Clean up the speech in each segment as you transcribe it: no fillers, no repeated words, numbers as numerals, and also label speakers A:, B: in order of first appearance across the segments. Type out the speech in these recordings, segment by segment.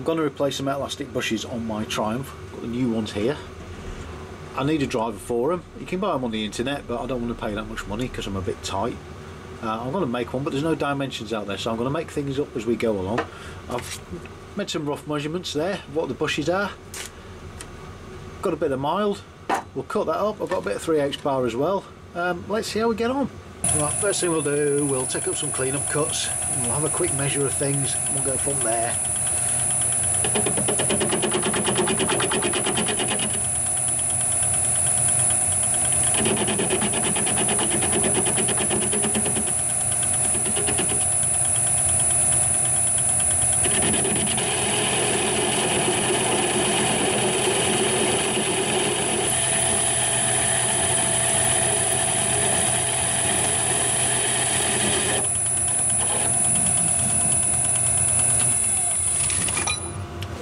A: going to replace some Metalastic bushes on my Triumph. Got the new ones here. I need a driver for them. You can buy them on the internet, but I don't want to pay that much money because I'm a bit tight. I'm going to make one, but there's no dimensions out there, so I'm going to make things up as we go along. I've made some rough measurements there of what the bushes are. Got a bit of mild. We'll cut that up. I've got a bit of 3/8 bar as well. Let's see how we get on. Right, first thing we'll do, we'll take up some clean-up cuts, and we'll have a quick measure of things, and we'll go from there.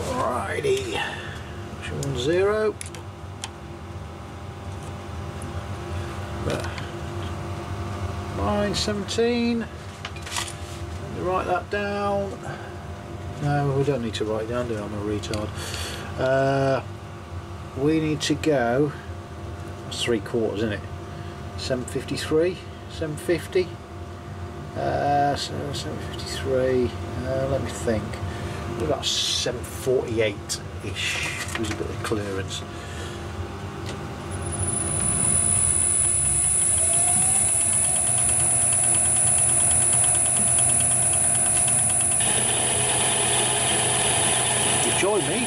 A: Alrighty, 0. Line 17. Let me write that down. No, we don't need to write it down, do I? I'm a retard. We need to go. That's 3/4, isn't it? 753, 750. So 753. Let me think. About 748-ish. There's a bit of clearance. Join me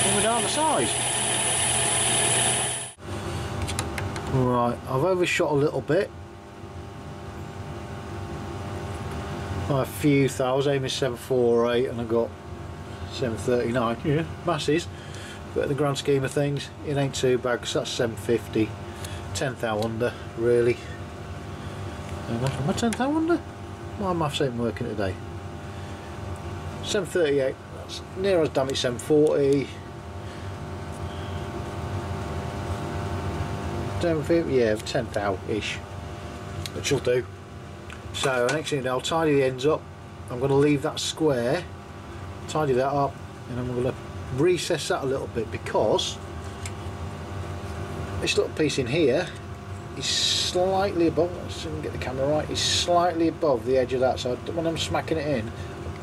A: when we're down the size. Right, I've overshot a little bit. By a few thousand. I was aiming 748 and I got 739. Yeah, masses. But in the grand scheme of things, it ain't too bad because that's 750. 10th hour under, really. Am I 10th hour under? My maths ain't working today. 738. That's near as damn it 740. 750, yeah, 10th hour ish. Which will do. So next thing I'll tidy the ends up. I'm going to leave that square, tidy that up, and I'm going to recess that a little bit because this little piece in here is slightly above. Let's see if I can get the camera right. It's slightly above the edge of that. So when I'm smacking it in, I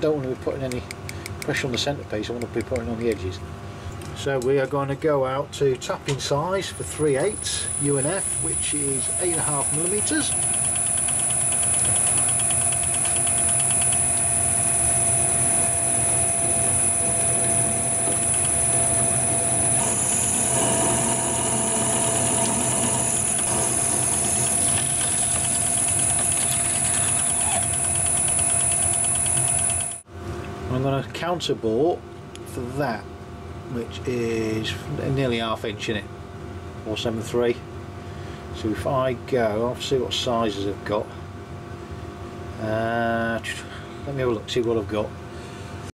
A: don't want to be putting any pressure on the centrepiece. I want to be putting on the edges. So we are going to go out to tapping size for 3/8 UNF, which is 8.5mm. I'm going to counter bore for that, which is nearly 1/2 inch in it, or 7.3. So if I go, I'll see what sizes I've got. Let me have a look, see what I've got.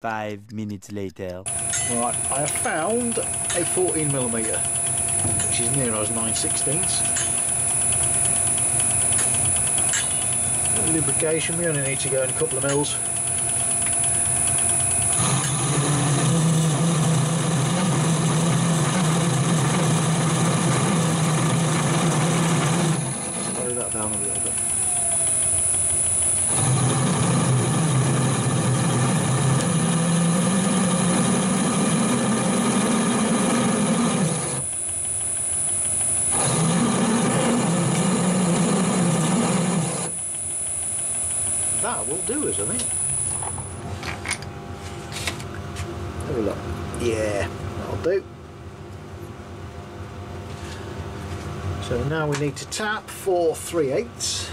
B: 5 minutes later.
A: Right, I have found a 14mm, which is near as 9/16. Lubrication, we only need to go in a couple of mils. Down a little bit. That will do us, I think. Have a look. Yeah, that'll do. So now we need to tap for 3/8.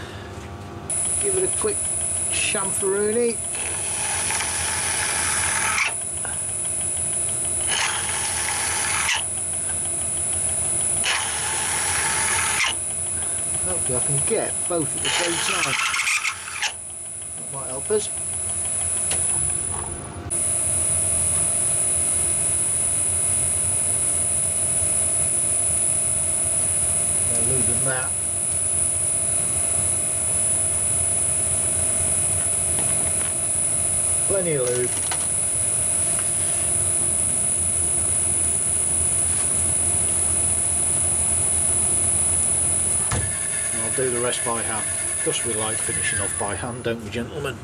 A: Give it a quick chamferoonie. Hopefully I can get both at the same time. That might help us. Lube than that. Plenty of lube. do the rest by hand. Just we like finishing off by hand, don't we, gentlemen?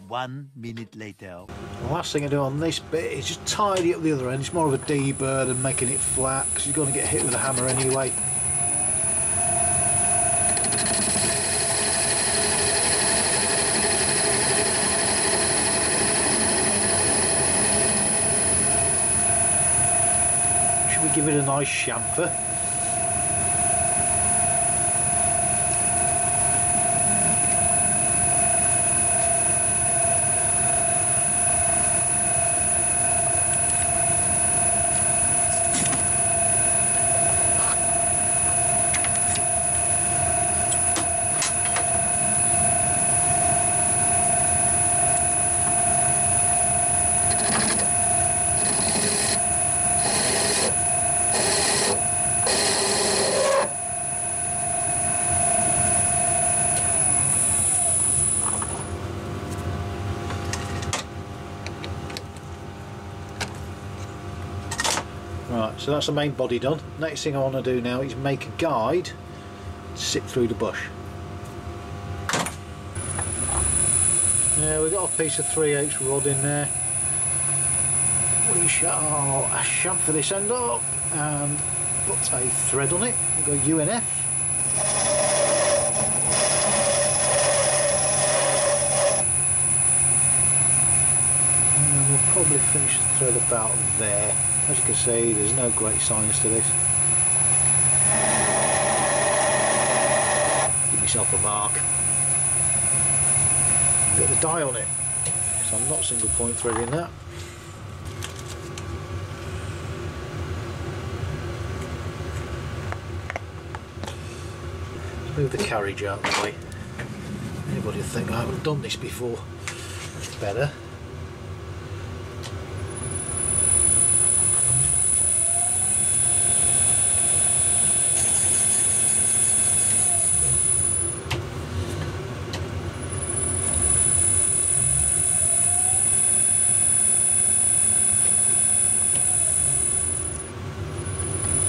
B: 1 minute later.
A: The last thing I do on this bit is just tidy up the other end. It's more of a deburr than making it flat, because you're going to get hit with a hammer anyway. Should we give it a nice chamfer? Right, so that's the main body done. Next thing I want to do now is make a guide to sit through the bush. Yeah, we've got a piece of 3/8 rod in there. We shall chamfer this end up and put a thread on it. We'll go UNF. And we'll probably finish the thread about there. As you can see, there's no great science to this. Give yourself a mark. Got the die on it, so I'm not single point threading that. Let's move the carriage out of the way. Anybody would think I haven't done this before. Better.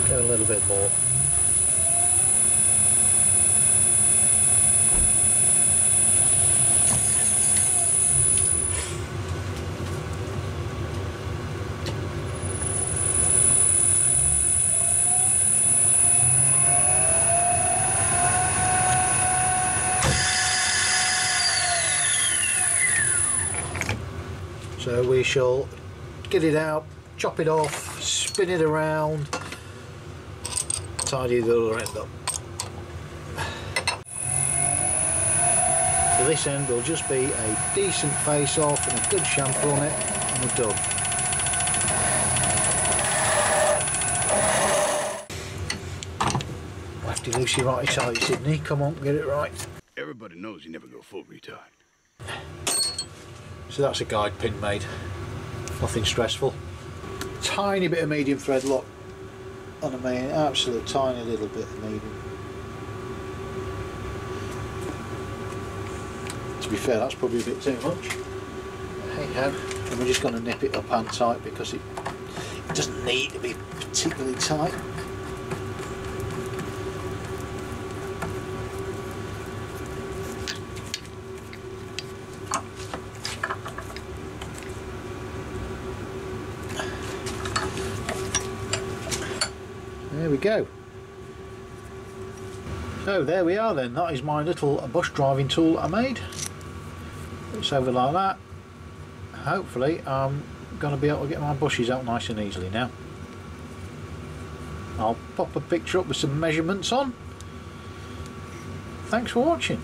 A: Go a little bit more. So we shall get it out, chop it off, spin it around, tidy the other end up. So this end will just be a decent face off and a good chamfer on it, and we're done. Lefty loosey righty tighty, Sydney, come on, get it right.
C: Everybody knows you never go full retard.
A: So that's a guide pin made, nothing stressful. Tiny bit of medium thread lock on the main, absolute tiny little bit of medium. To be fair, that's probably a bit too much. Hey ho, and we're just going to nip it up hand tight because it doesn't need to be particularly tight. There we go. So there we are then, that is my little bush driving tool I made. It's over like that. Hopefully I'm going to be able to get my bushes out nice and easily now. I'll pop a picture up with some measurements on. Thanks for watching.